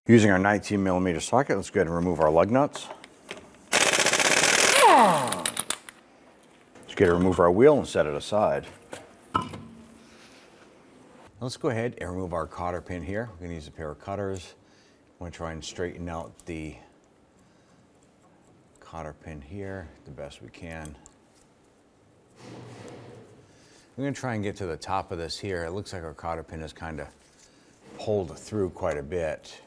Using our 19mm socket, let's go ahead and remove our lug nuts. Let's go ahead and remove our wheel and set it aside. Let's go ahead and remove our cotter pin here. We're going to use a pair of cutters. I'm going to try and straighten out the cotter pin here the best we can. We're going to try and get to the top of this here. It looks like our cotter pin is kind of pulled through quite a bit.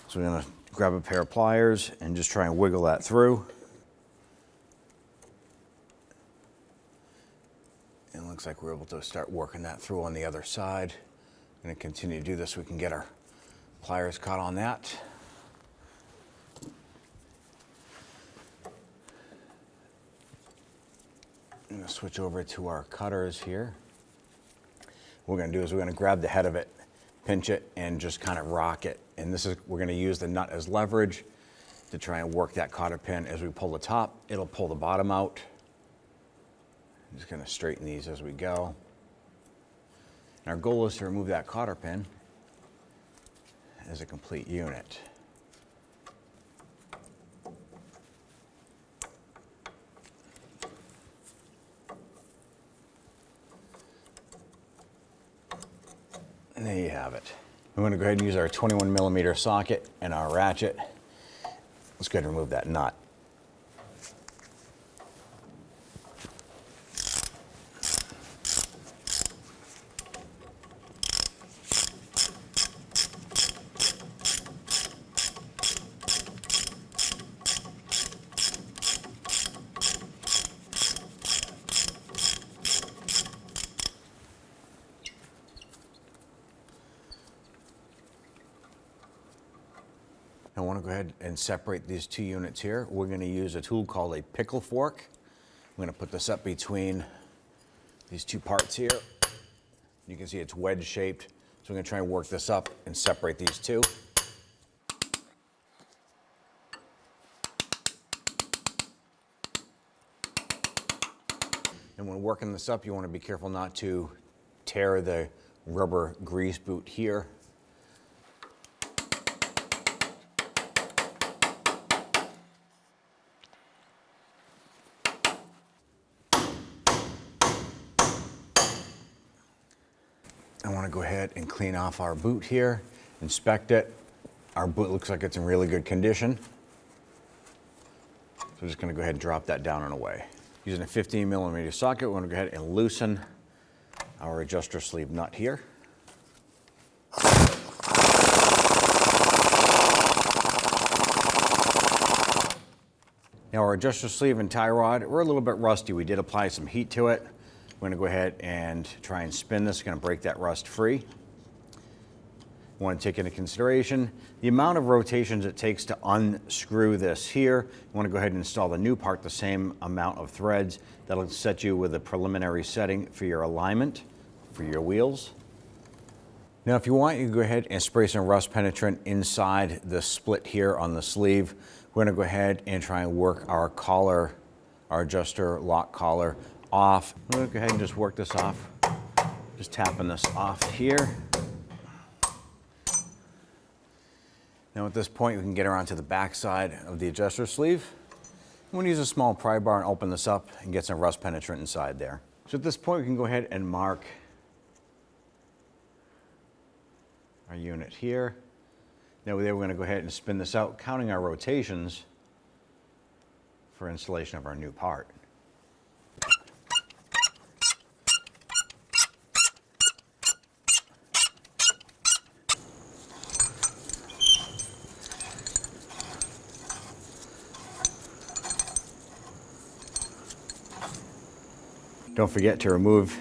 So we're going to grab a pair of pliers and just try and wiggle that through. And it looks like we're able to start working that through on the other side. I'm going to continue to do this so we can get our pliers caught on that. I'm going to switch over to our cutters here. What we're going to do is we're going to grab the head of it, pinch it, and just kind of rock it. And this is, we're going to use the nut as leverage to try and work that cotter pin. As we pull the top, it'll pull the bottom out. I'm just going to straighten these as we go. And our goal is to remove that cotter pin as a complete unit. And there you have it. I'm going to go ahead and use our 21mm socket and our ratchet. Let's go ahead and remove that nut. I want to go ahead and separate these two units here. We're going to use a tool called a Pickle Fork. I'm going to put this up between these two parts here. You can see it's wedge shaped. So I'm going to try and work this up and separate these two. And when working this up, you want to be careful not to tear the rubber grease boot here. I want to go ahead and clean off our boot here, inspect it. Our boot looks like it's in really good condition. So we're just going to go ahead and drop that down and away. Using a 15mm socket, we're going to go ahead and loosen our adjuster sleeve nut here. Now our adjuster sleeve and tie rod, we're a little bit rusty. We did apply some heat to it. We're going to go ahead and try and spin this. Going to break that rust free. You want to take into consideration the amount of rotations it takes to unscrew this here. You want to go ahead and install the new part, the same amount of threads. That'll set you with a preliminary setting for your alignment for your wheels. Now if you want, you can go ahead and spray some rust penetrant inside the split here on the sleeve. We're going to go ahead and try and work our collar, our adjuster lock collar off. I'm going to go ahead and just work this off. Just tapping this off here. Now at this point, we can get around to the back side of the adjuster sleeve. I'm going to use a small pry bar and open this up and get some rust penetrant inside there. So at this point, we can go ahead and mark our unit here. Now we're going to go ahead and spin this out, counting our rotations for installation of our new part. Don't forget to remove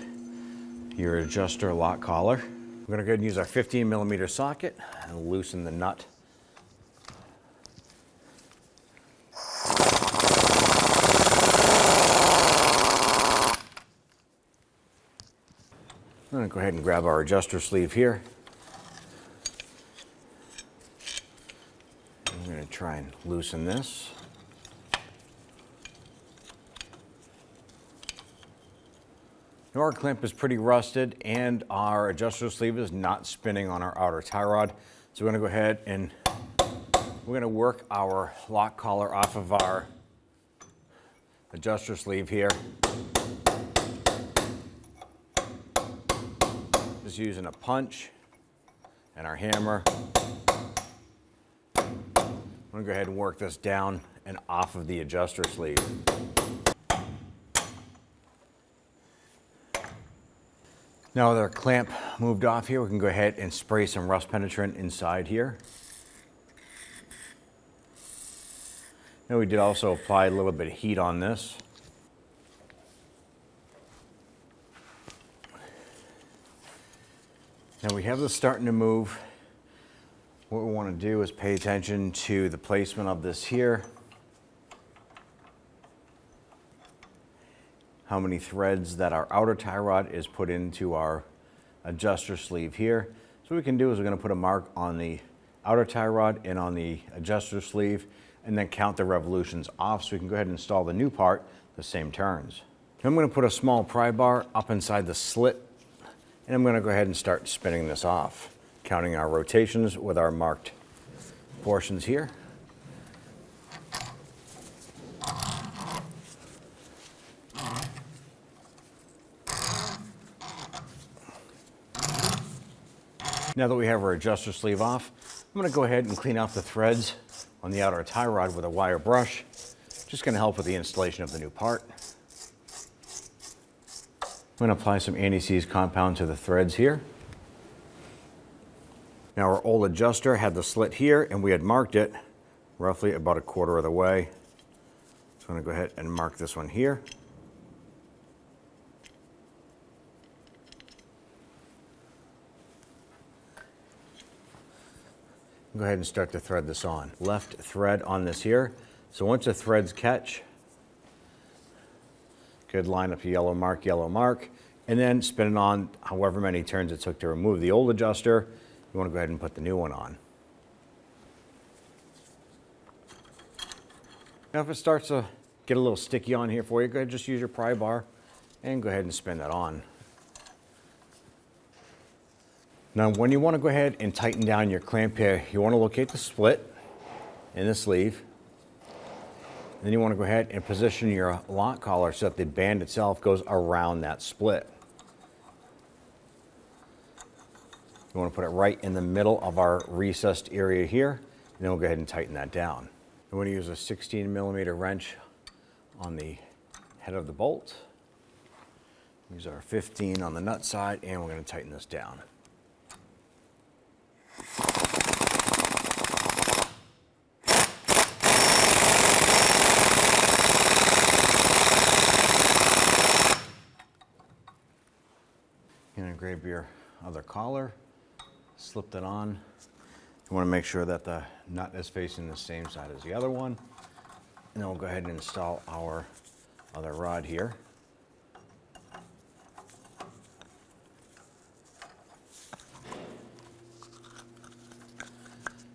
your adjuster lock collar. We're going to go ahead and use our 15mm socket and loosen the nut. I'm going to go ahead and grab our adjuster sleeve here. I'm going to try and loosen this. Now our clamp is pretty rusted and our adjuster sleeve is not spinning on our outer tie rod. So we're gonna go ahead and we're gonna work our lock collar off of our adjuster sleeve here. Just using a punch and our hammer. I'm gonna go ahead and work this down and off of the adjuster sleeve. Now with our clamp moved off here, we can go ahead and spray some rust penetrant inside here. Now we did also apply a little bit of heat on this. Now we have this starting to move. What we want to do is pay attention to the placement of this here. How many threads that our outer tie rod is put into our adjuster sleeve here. So what we can do is we're going to put a mark on the outer tie rod and on the adjuster sleeve and then count the revolutions off so we can go ahead and install the new part the same turns. I'm going to put a small pry bar up inside the slit and I'm going to go ahead and start spinning this off, counting our rotations with our marked portions here. Now that we have our adjuster sleeve off, I'm going to go ahead and clean off the threads on the outer tie rod with a wire brush. Just going to help with the installation of the new part. I'm going to apply some anti-seize compound to the threads here. Now our old adjuster had the slit here and we had marked it roughly about a quarter of the way. So I'm going to go ahead and mark this one here. Go ahead and start to thread this on. Left thread on this here. So once the threads catch, good, line up a yellow mark, and then spin it on however many turns it took to remove the old adjuster. You want to go ahead and put the new one on. Now if it starts to get a little sticky on here for you, go ahead and just use your pry bar and go ahead and spin that on. Now when you want to go ahead and tighten down your clamp here, you want to locate the split in the sleeve. Then you want to go ahead and position your lock collar so that the band itself goes around that split. You want to put it right in the middle of our recessed area here, and then we'll go ahead and tighten that down. I'm going to use a 16mm wrench on the head of the bolt. Use our 15 on the nut side, and we're going to tighten this down. You're going to grab your other collar, slip it on. You want to make sure that the nut is facing the same side as the other one. And then we'll go ahead and install our other rod here.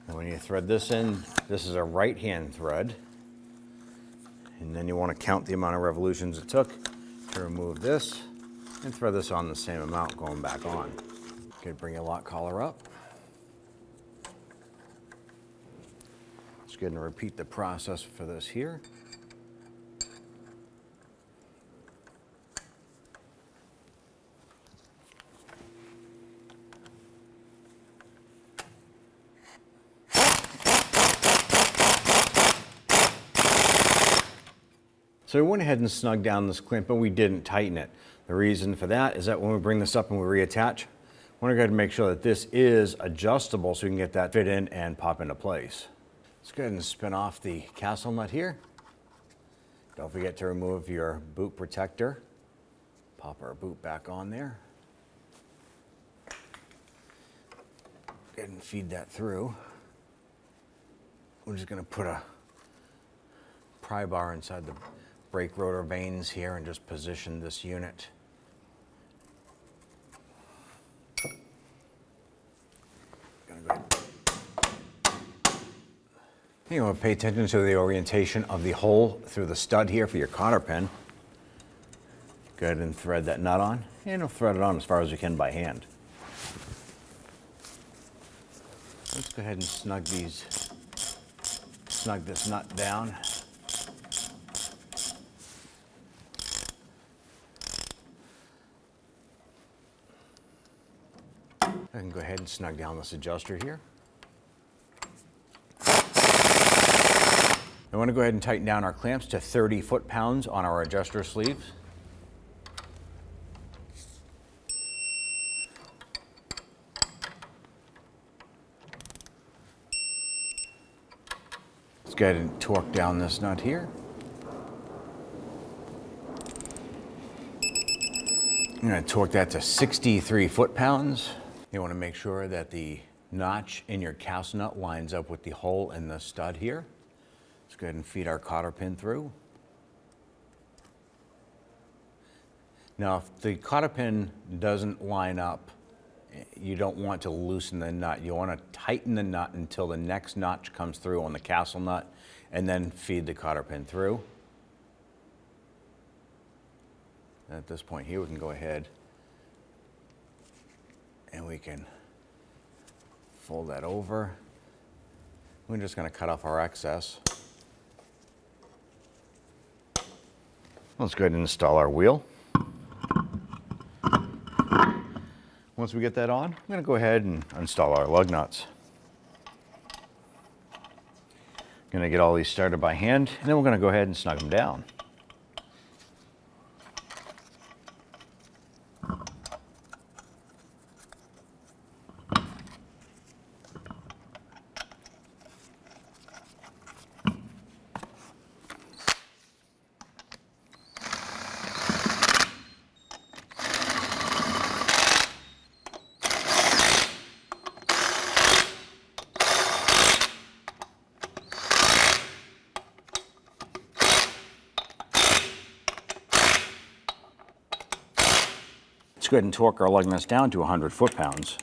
And when you thread this in, this is a right-hand thread. And then you want to count the amount of revolutions it took to remove this and thread this on the same amount going back on. Okay, bring your lock collar up. Just go ahead and repeat the process for this here. So we went ahead and snugged down this clamp, but we didn't tighten it. The reason for that is that when we bring this up and we reattach, we want to go ahead and make sure that this is adjustable so we can get that fit in and pop into place. Let's go ahead and spin off the castle nut here. Don't forget to remove your boot protector. Pop our boot back on there. Go ahead and feed that through. We're just going to put a pry bar inside the brake rotor vanes here and just position this unit. You want to pay attention to the orientation of the hole through the stud here for your cotter pin. Go ahead and thread that nut on, and we'll thread it on as far as we can by hand. Let's go ahead and snug this nut down. I can go ahead and snug down this adjuster here. I want to go ahead and tighten down our clamps to 30 foot-pounds on our adjuster sleeves. Let's go ahead and torque down this nut here. I'm going to torque that to 63 foot-pounds. You want to make sure that the notch in your castle nut lines up with the hole in the stud here. Let's go ahead and feed our cotter pin through. Now, if the cotter pin doesn't line up, you don't want to loosen the nut. You want to tighten the nut until the next notch comes through on the castle nut, and then feed the cotter pin through. And at this point here, we can go ahead and we can fold that over. We're just going to cut off our excess. Let's go ahead and install our wheel. Once we get that on, I'm going to go ahead and install our lug nuts. Going to get all these started by hand, and then we're going to go ahead and snug them down. Let's go ahead and torque our lug nuts down to 100 foot-pounds.